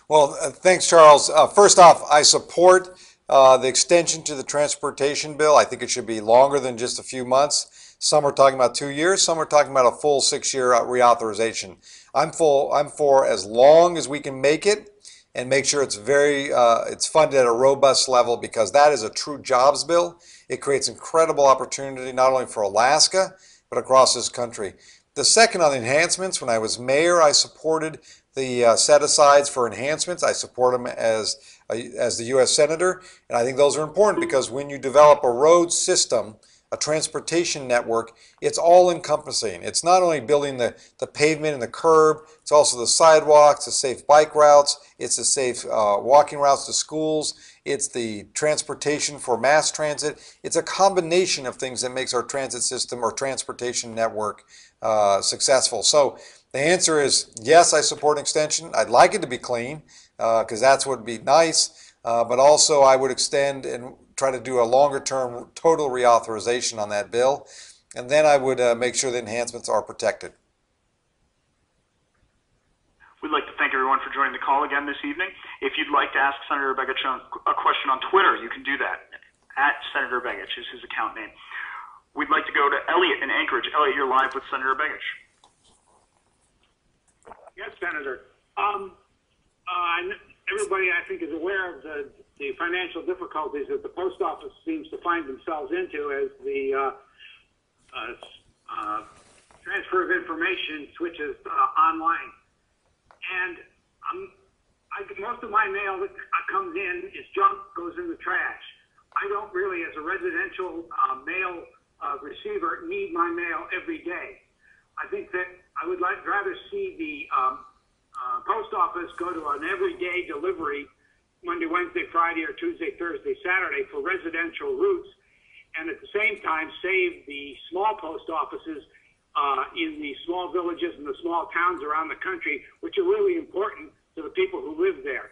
Well, thanks, Charles. First off, I support the extension to the transportation bill. I think it should be longer than just a few months. Some are talking about 2 years. Some are talking about a full 6-year reauthorization. I'm for as long as we can make it, and make sure it's funded at a robust level, because that is a true jobs bill. It creates incredible opportunity not only for Alaska but across this country. The second, on enhancements, when I was mayor, I supported the set-asides for enhancements. I support them as the U.S. Senator, and I think those are important, because when you develop a road system, a transportation network, it's all-encompassing. It's not only building the pavement and the curb, it's also the sidewalks, the safe bike routes, it's the safe walking routes to schools, it's the transportation for mass transit. It's a combination of things that makes our transit system or transportation network successful. So the answer is yes, I support an extension. I'd like it to be clean, because that's what would be nice, but also I would extend and try to do a longer-term total reauthorization on that bill, and then I would make sure the enhancements are protected. We'd like to thank everyone for joining the call again this evening. If you'd like to ask Senator Begich a question on Twitter, you can do that at Senator Begich is his account name. We'd like to go to Elliot in Anchorage. Elliot, you're live with Senator Begich. Yes, Senator. Everybody, I think, is aware of the financial difficulties that the post office seems to find themselves into as the transfer of information switches online. And most of my mail that comes in is junk, goes in the trash. I don't really, as a residential mail receiver, need my mail every day. I think that I would rather see the post office go to an everyday delivery Monday, Wednesday, Friday, or Tuesday, Thursday, Saturday for residential routes, and at the same time save the small post offices in the small villages and the small towns around the country, which are really important to the people who live there.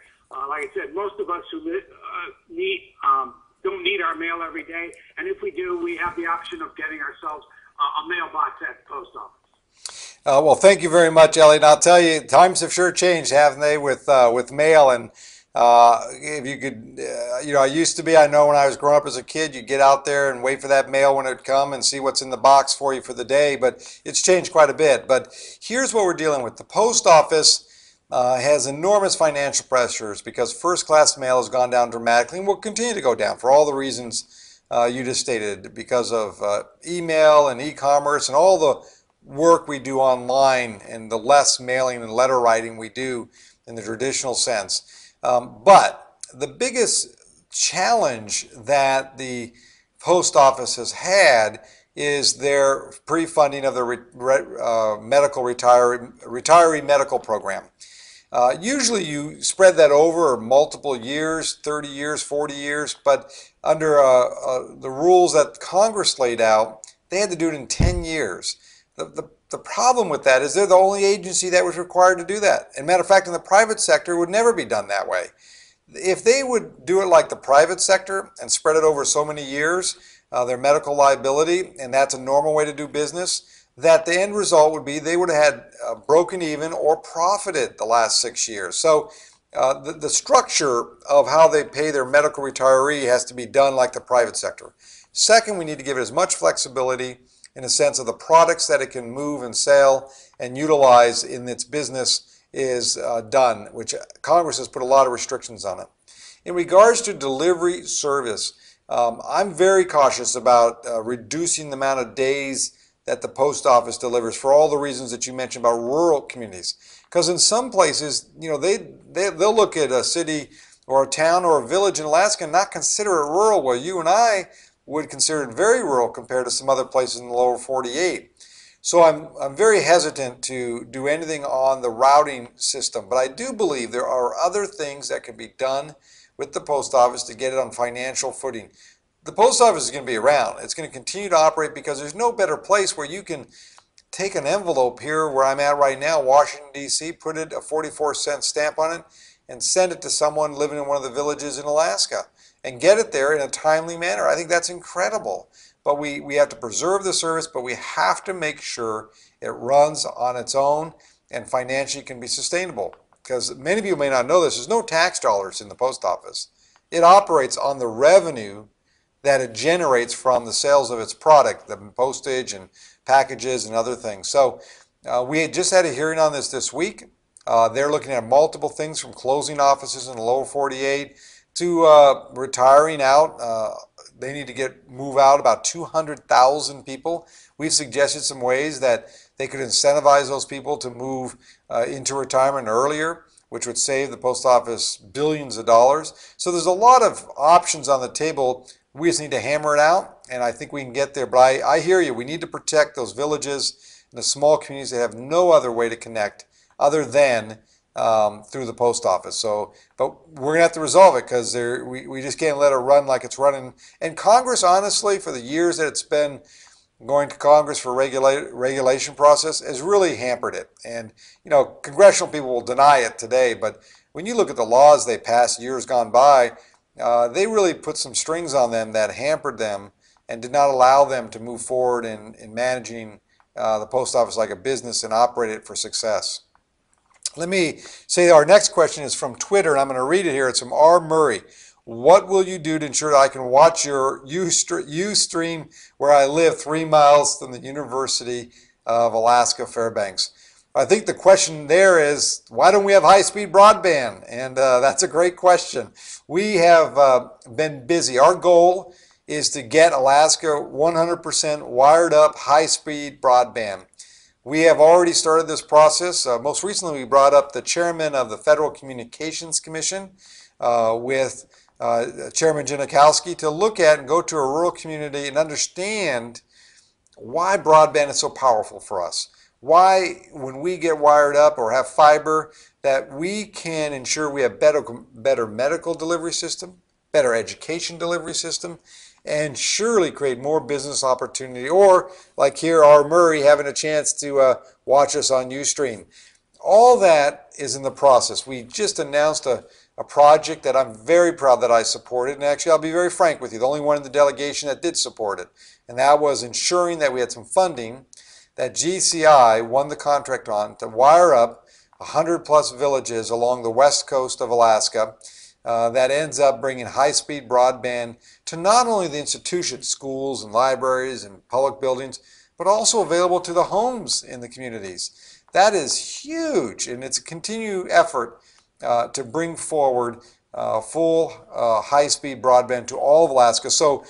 Like I said, most of us who don't need our mail every day, and if we do, we have the option of getting ourselves a mailbox at the post office. Well, thank you very much, Elliot. I'll tell you, times have sure changed, haven't they, with mail? And if you could, I used to be, I know when I was growing up as a kid, you'd get out there and wait for that mail when it would come and see what's in the box for you for the day. But it's changed quite a bit. But here's what we're dealing with. The post office has enormous financial pressures because first-class mail has gone down dramatically and will continue to go down for all the reasons you just stated, because of email and e-commerce and all the work we do online and the less mailing and letter writing we do in the traditional sense. But the biggest challenge that the post office has had is their pre-funding of the retiree medical program. Usually you spread that over multiple years, 30 years, 40 years, but under the rules that Congress laid out, they had to do it in 10 years. The problem with that is they're the only agency that was required to do that. And matter of fact, in the private sector, it would never be done that way. If they would do it like the private sector and spread it over so many years, their medical liability, and that's a normal way to do business, that the end result would be they would have had broken even or profited the last 6 years. So the structure of how they pay their medical retiree has to be done like the private sector. Second, we need to give it as much flexibility in a sense of the products that it can move and sell and utilize in its business is done, which Congress has put a lot of restrictions on it. In regards to delivery service, I'm very cautious about reducing the amount of days that the post office delivers for all the reasons that you mentioned about rural communities. Because in some places, they'll look at a city or a town or a village in Alaska and not consider it rural, where you and I would consider it very rural compared to some other places in the lower 48. So I'm very hesitant to do anything on the routing system, but I do believe there are other things that can be done with the post office to get it on financial footing. The post office is going to be around. It's going to continue to operate because there's no better place where you can take an envelope here where I'm at right now, Washington, D.C., put it a 44-cent stamp on it, and send it to someone living in one of the villages in Alaska and get it there in a timely manner. I think that's incredible. But we have to preserve the service, but we have to make sure it runs on its own and financially can be sustainable. Because many of you may not know this, there's no tax dollars in the post office. It operates on the revenue that it generates from the sales of its product, the postage and packages and other things. So we had just had a hearing on this week. They're looking at multiple things from closing offices in the lower 48 to retiring out. They need to move out about 200,000 people. We've suggested some ways that they could incentivize those people to move into retirement earlier, which would save the post office billions of dollars. So there's a lot of options on the table. We just need to hammer it out, and I think we can get there. But I hear you. We need to protect those villages and the small communities that have no other way to connect other than through the post office. So, but we're going to have to resolve it because we just can't let it run like it's running. And Congress, honestly, for the years that it's been going to Congress for regulation process, has really hampered it. And, congressional people will deny it today, but when you look at the laws they passed years gone by, they really put some strings on them that hampered them and did not allow them to move forward in managing the post office like a business and operate it for success. Let me say our next question is from Twitter, and I'm going to read it here. It's from R. Murray. what will you do to ensure that I can watch your Ustream where I live 3 miles from the University of Alaska Fairbanks? I think the question there is, why don't we have high-speed broadband? And that's a great question. We have been busy. Our goal is to get Alaska 100% wired up high-speed broadband. We have already started this process. Most recently, we brought up the chairman of the Federal Communications Commission with Chairman Janikowski to look at and go to a rural community and understand why broadband is so powerful for us. Why, when we get wired up or have fiber, that we can ensure we have better medical delivery system, better education delivery system, and surely create more business opportunity, or like here, our Murray having a chance to watch us on Ustream. All that is in the process. We just announced a project that I'm very proud that I supported, and actually I'll be very frank with you, the only one in the delegation that did support it, and that was ensuring that we had some funding that GCI won the contract on to wire up 100+ villages along the west coast of Alaska. That ends up bringing high-speed broadband to not only the institutions, schools and libraries and public buildings, but also available to the homes in the communities. That is huge, and it's a continued effort to bring forward full high-speed broadband to all of Alaska. So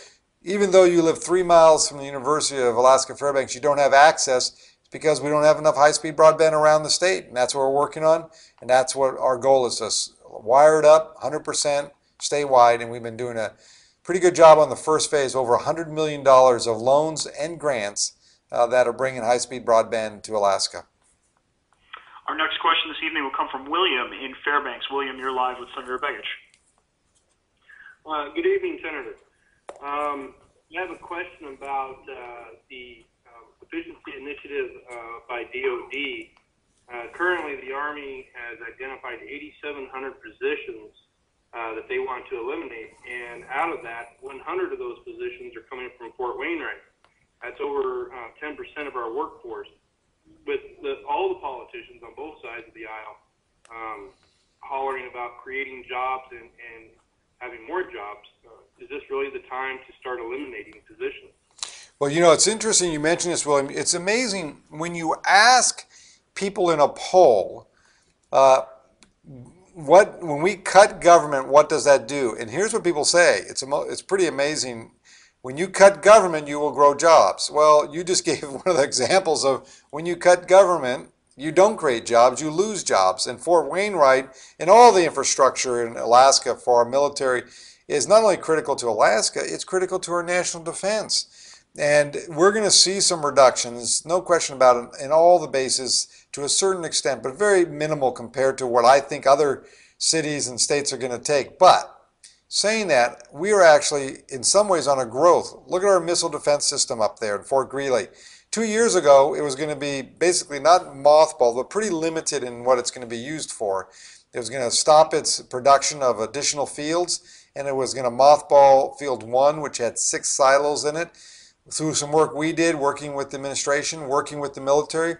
even though you live 3 miles from the University of Alaska Fairbanks, you don't have access. It's because we don't have enough high-speed broadband around the state, and that's what we're working on, and that's what our goal is, to wire it up 100% statewide, and we've been doing a pretty good job on the first phase, over $100 million of loans and grants that are bringing high-speed broadband to Alaska. Our next question this evening will come from William in Fairbanks. William, you're live with Senator Begich. Good evening, Senator. I have a question about the efficiency initiative by DOD. Currently, the Army has identified 8,700 positions that they want to eliminate, and out of that, 100 of those positions are coming from Fort Wainwright. That's over 10% of our workforce. With all the politicians on both sides of the aisle hollering about creating jobs and having more jobs, is this really the time to start eliminating positions? Well, you know, it's interesting you mentioned this, William. It's amazing when you ask people in a poll, when we cut government, what does that do? And here's what people say. It's pretty amazing. When you cut government, you will grow jobs. Well, you just gave one of the examples of when you cut government, you don't create jobs, you lose jobs. And Fort Wainwright and all the infrastructure in Alaska for our military is not only critical to Alaska, it's critical to our national defense. And we're going to see some reductions, no question about it, in all the bases to a certain extent, but very minimal compared to what I think other cities and states are going to take. But saying that, we are actually in some ways on a growth. Look at our missile defense system up there in Fort Greely. 2 years ago, it was going to be basically not mothballed, but pretty limited in what it's going to be used for. It was going to stop its production of additional fields, and it was going to mothball Field 1, which had 6 silos in it. Through some work we did, working with the administration, working with the military,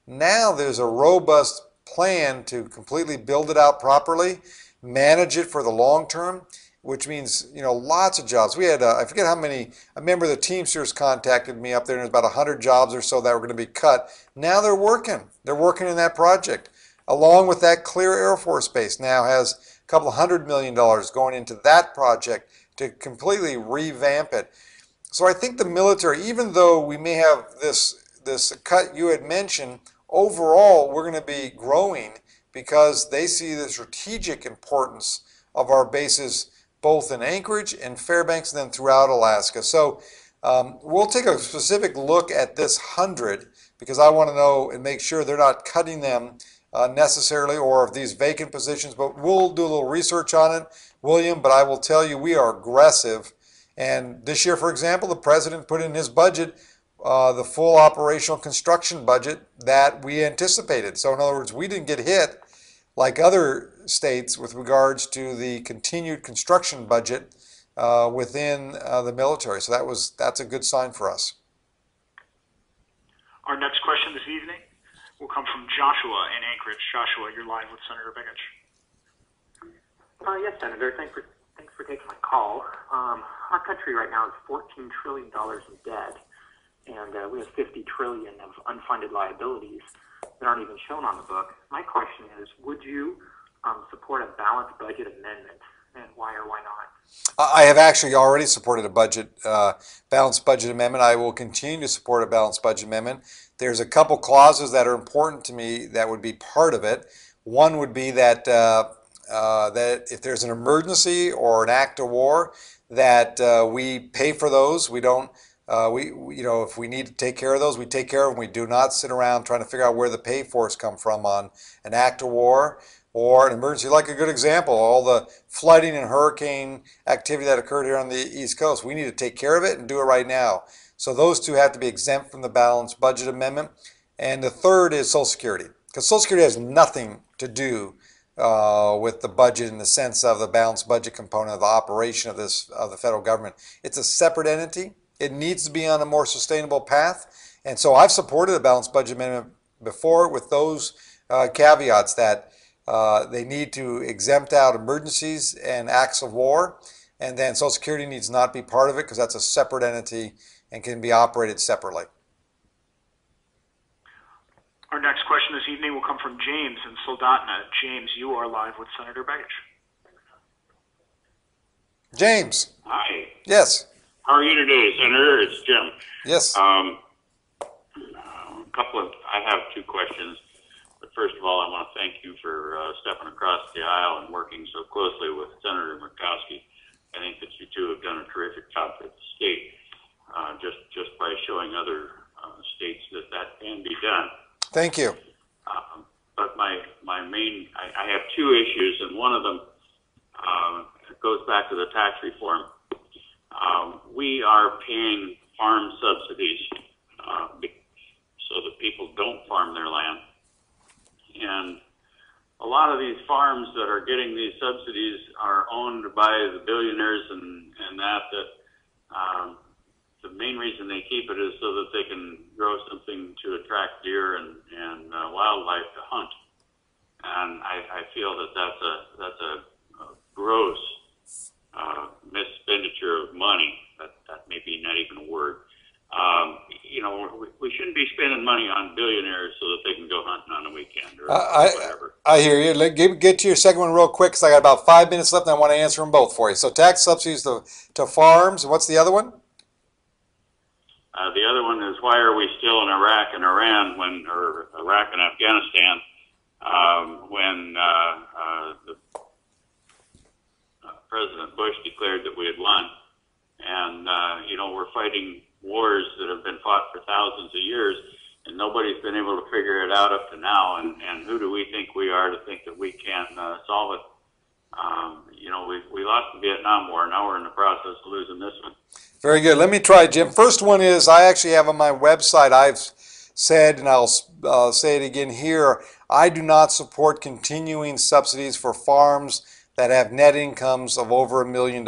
now there's a robust plan to completely build it out properly, manage it for the long term, which means, you know, lots of jobs. We had, I forget how many, I remember the Teamsters contacted me up there, and there's about 100 jobs or so that were going to be cut. Now they're working. They're working in that project. Along with that, Clear Air Force Base now has a couple $100 million going into that project to completely revamp it. So I think the military, even though we may have this cut you had mentioned, overall we're going to be growing because they see the strategic importance of our bases both in Anchorage and Fairbanks and then throughout Alaska. So we'll take a specific look at this 100 because I want to know and make sure they're not cutting them necessarily, or if these vacant positions, but we'll do a little research on it, William. But I will tell you, we are aggressive. And this year, for example, the president put in his budget the full operational construction budget that we anticipated. So in other words, we didn't get hit like other states with regards to the continued construction budget within the military. So that's a good sign for us. Our next question this evening will come from Joshua in Anchorage. Joshua, you're live with Senator Begich. Yes, Senator. Thanks for for taking my call. Our country right now is $14 trillion in debt, and we have $50 trillion of unfunded liabilities that aren't even shown on the book. My question is, would you support a balanced budget amendment, and why or why not? I have actually already supported a balanced budget amendment. I will continue to support a balanced budget amendment. There's a couple clauses that are important to me that would be part of it. One would be that that if there's an emergency or an act of war, that we pay for those. We don't. If we need to take care of those, we take care of them. We do not sit around trying to figure out where the pay for come from on an act of war or an emergency. Like a good example, all the flooding and hurricane activity that occurred here on the East Coast. We need to take care of it and do it right now. So those two have to be exempt from the balanced budget amendment. And the third is Social Security, because Social Security has nothing to do with the budget in the sense of the balanced budget component of the operation of the federal government. It's a separate entity. It needs to be on a more sustainable path. And so I've supported a balanced budget amendment before with those caveats that they need to exempt out emergencies and acts of war. And then Social Security needs not be part of it because that's a separate entity and can be operated separately. Our next question this evening will come from James in Soldotna. James, you are live with Senator Begich. James. Hi. Yes. How are you today, Senator? It's Jim. Yes. I have two questions. But first of all, I want to thank you for stepping across the aisle and working so closely with Senator Murkowski. I think that you two have done a terrific job for the state, just by showing other states that can be done. Thank you. But my main, I have two issues, and one of them goes back to the tax reform. We are paying farm subsidies so that people don't farm their land. And a lot of these farms that are getting these subsidies are owned by the billionaires and that the main reason they keep it is so that they can grow something to attract deer and wildlife to hunt. And I feel that that's a gross misexpenditure of money. That may be not even a word. We shouldn't be spending money on billionaires so that they can go hunting on the weekend or whatever. I hear you. Get to your second one real quick because I got about 5 minutes left and I want to answer them both for you. So tax subsidies to farms. And what's the other one? The other one is, why are we still in Iraq and Iran or Iraq and Afghanistan when President Bush declared that we had won? And, we're fighting wars that have been fought for thousands of years, and nobody's been able to figure it out up to now. And who do we think we are to think that we can solve it? We lost the Vietnam War. Now we're in the process of losing this one. Very good. Let me try, Jim. First one is, I actually have on my website, I've said, and I'll say it again here, I do not support continuing subsidies for farms that have net incomes of over $1 million.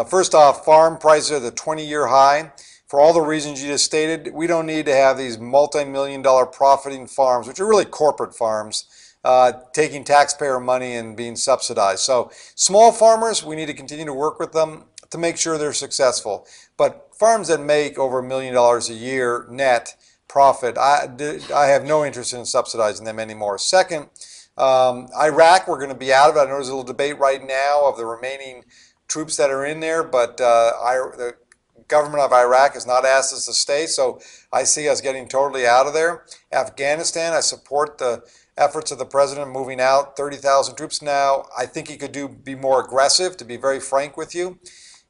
First off, farm prices are the 20-year high. For all the reasons you just stated, we don't need to have these multi-million-dollar profiting farms, which are really corporate farms, taking taxpayer money and being subsidized. So small farmers, we need to continue to work with them to make sure they're successful. But farms that make over $1 million a year net profit, I have no interest in subsidizing them anymore. Second, Iraq, we're going to be out of it. I know there's a little debate right now of the remaining troops that are in there, but the government of Iraq has not asked us to stay, so I see us getting totally out of there. Afghanistan, I support the efforts of the president moving out 30,000 troops now. I think he could be more aggressive, to be very frank with you,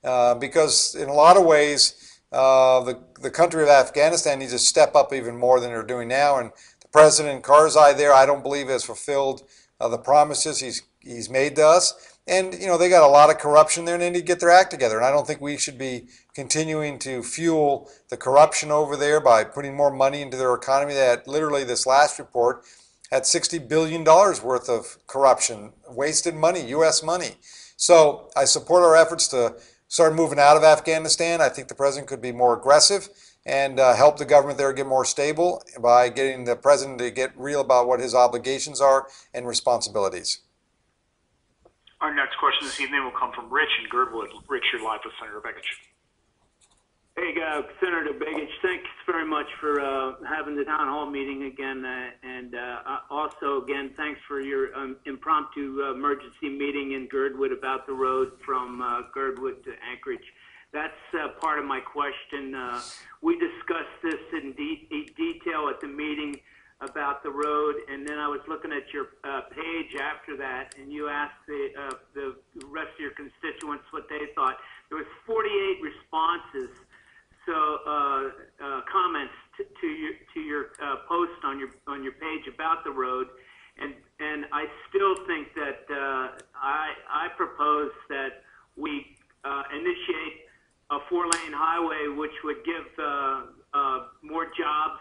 because in a lot of ways, the country of Afghanistan needs to step up even more than they're doing now, and the President Karzai there, I don't believe has fulfilled the promises he's made to us. And, they got a lot of corruption there and they need to get their act together. And I don't think we should be continuing to fuel the corruption over there by putting more money into their economy. That literally this last report had $60 billion worth of corruption, wasted money, U.S. money. So I support our efforts to start moving out of Afghanistan. I think the president could be more aggressive and help the government there get more stable by getting the president to get real about what his obligations are and responsibilities. Our next question this evening will come from Rich in Girdwood. Rich, you're live with Senator Begich. Hey, Senator Begich, thanks very much for having the town hall meeting again, and also again, thanks for your impromptu emergency meeting in Girdwood about the road from Girdwood to Anchorage. That's part of my question. We discussed this in detail at the meeting about the road, and then I was looking at your page after that, and you asked the rest of your constituents what they thought. There was 48 responses. So comments to your post on your page about the road, and I still think that I propose that we initiate a 4-lane highway, which would give more jobs.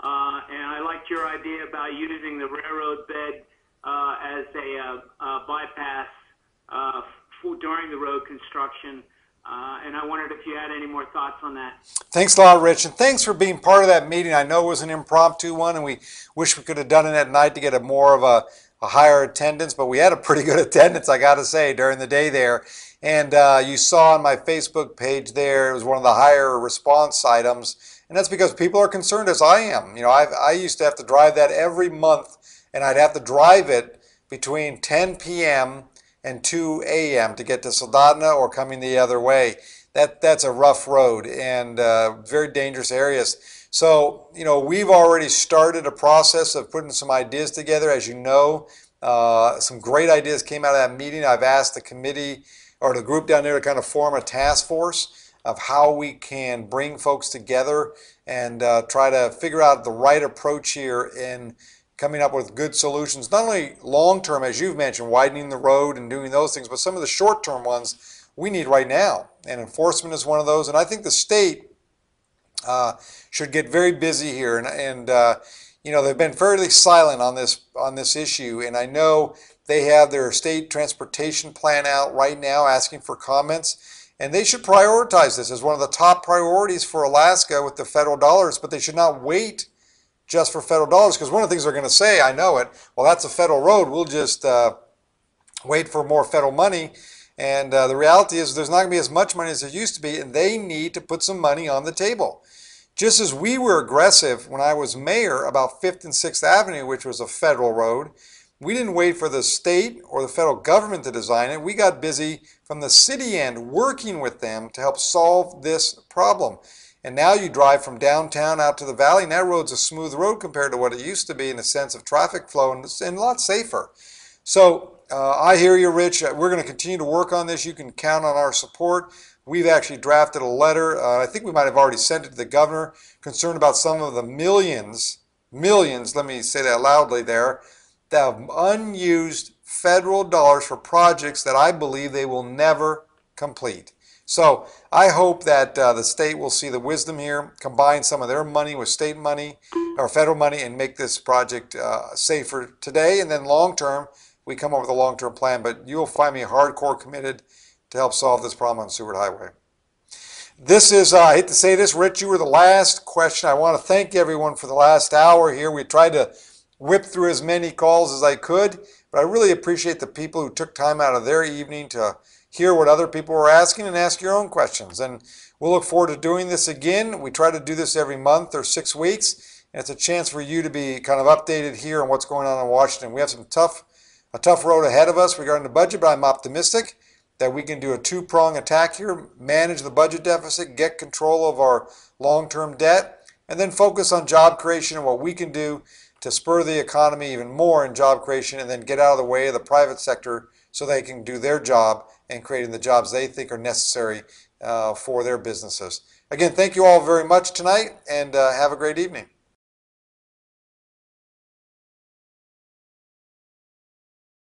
And I liked your idea about using the railroad bed as a bypass during the road construction. And I wondered if you had any more thoughts on that. Thanks a lot, Rich, and thanks for being part of that meeting. I know it was an impromptu one, and we wish we could have done it at night to get more of a higher attendance, but we had a pretty good attendance, I got to say, during the day there. And you saw on my Facebook page there, it was one of the higher response items, and that's because people are concerned, as I am. You know, I used to have to drive that every month, and I'd have to drive it between 10 p.m. and 2 a.m. to get to Soldotna or coming the other way. That's a rough road and very dangerous areas. So, you know, we've already started a process of putting some ideas together. As you know, some great ideas came out of that meeting. I've asked the committee or the group down there to kind of form a task force of how we can bring folks together and try to figure out the right approach here in coming up with good solutions, not only long-term, as you've mentioned, widening the road and doing those things, but some of the short-term ones we need right now. And enforcement is one of those. And I think the state should get very busy here. And you know, they've been fairly silent on this issue. And I know they have their state transportation plan out right now asking for comments. And they should prioritize this as one of the top priorities for Alaska with the federal dollars, but they should not wait just for federal dollars, because one of the things they're going to say, I know it, well, that's a federal road, we'll just wait for more federal money. And the reality is there's not going to be as much money as there used to be, and they need to put some money on the table. Just as we were aggressive when I was mayor about 5th and 6th Avenue, which was a federal road, we didn't wait for the state or the federal government to design it. We got busy from the city end working with them to help solve this problem. And now you drive from downtown out to the valley, and that road's a smooth road compared to what it used to be in the sense of traffic flow, and a lot safer. So I hear you, Rich. We're going to continue to work on this. You can count on our support. We've actually drafted a letter. I think we might have already sent it to the governor, concerned about some of the millions, let me say that loudly there, that have unused federal dollars for projects that I believe they will never complete. So I hope that the state will see the wisdom here, combine some of their money with state money or federal money, and make this project safer today. And then long term, we come up with a long-term plan. But you'll find me hardcore committed to help solve this problem on Seward Highway. This is, I hate to say this, Rich, you were the last question. I want to thank everyone for the last hour here. We tried to whip through as many calls as I could, but I really appreciate the people who took time out of their evening to hear what other people were asking and ask your own questions. And we'll look forward to doing this again. We try to do this every month or 6 weeks, and it's a chance for you to be kind of updated here on what's going on in Washington. We have a tough road ahead of us regarding the budget, but I'm optimistic that we can do a two-prong attack here, manage the budget deficit, get control of our long-term debt, and then focus on job creation and what we can do to spur the economy even more in job creation, and then get out of the way of the private sector so they can do their job and creating the jobs they think are necessary for their businesses. Again, thank you all very much tonight, and have a great evening.